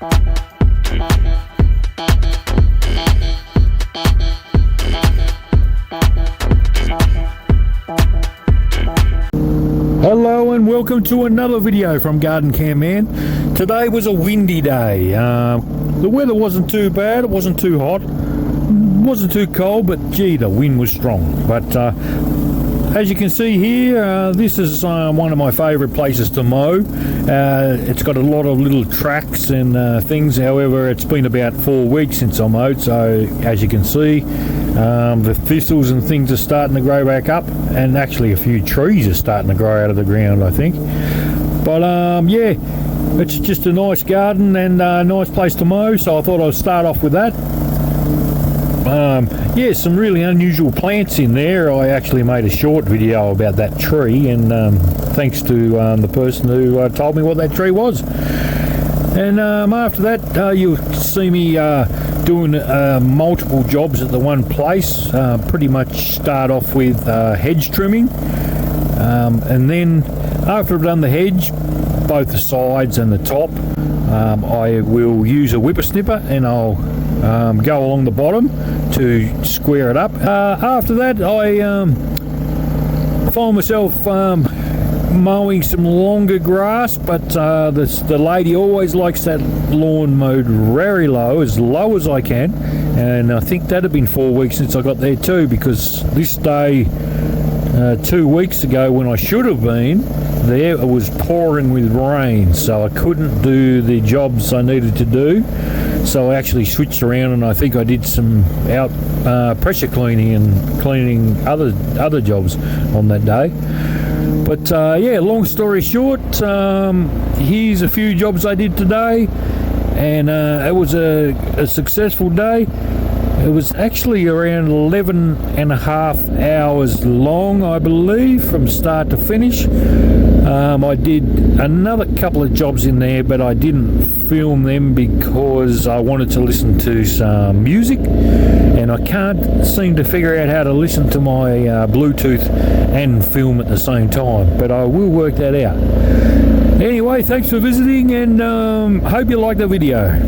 Hello and welcome to another video from Garden Cam Man. Today was a windy day. The weather wasn't too bad, it wasn't too hot, wasn't too cold, but gee, the wind was strong. But as you can see here, this is one of my favourite places to mow. It's got a lot of little tracks and things. However, it's been about 4 weeks since I mowed, so as you can see, the thistles and things are starting to grow back up, and actually a few trees are starting to grow out of the ground, I think. But yeah, it's just a nice garden and a nice place to mow, so I thought I'd start off with that. Yeah, some really unusual plants in there. I actually made a short video about that tree, and thanks to the person who told me what that tree was. And after that, you'll see me doing multiple jobs at the one place. Pretty much start off with hedge trimming, and then after I've done the hedge, both the sides and the top, I will use a whippersnipper and I'll go along the bottom to square it up. After that, I find myself mowing some longer grass, but the lady always likes that lawn mowed very low as I can, and I think that had been 4 weeks since I got there too, because this day 2 weeks ago, when I should have been there, it was pouring with rain, so I couldn't do the jobs I needed to do. So I actually switched around, and I think I did some out pressure cleaning and cleaning other jobs on that day. But yeah, long story short, here's a few jobs I did today, and it was a successful day. It was actually around 11 and a half hours long, I believe, from start to finish. I did another couple of jobs in there, but I didn't film them because I wanted to listen to some music, and I can't seem to figure out how to listen to my Bluetooth and film at the same time, but I will work that out. Anyway, thanks for visiting, and hope you like the video.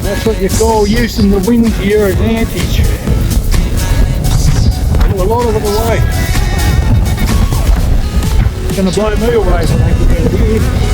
That's what you call using the wind to your advantage. Blew a lot of it away. It's going to blow me away when I get out of here.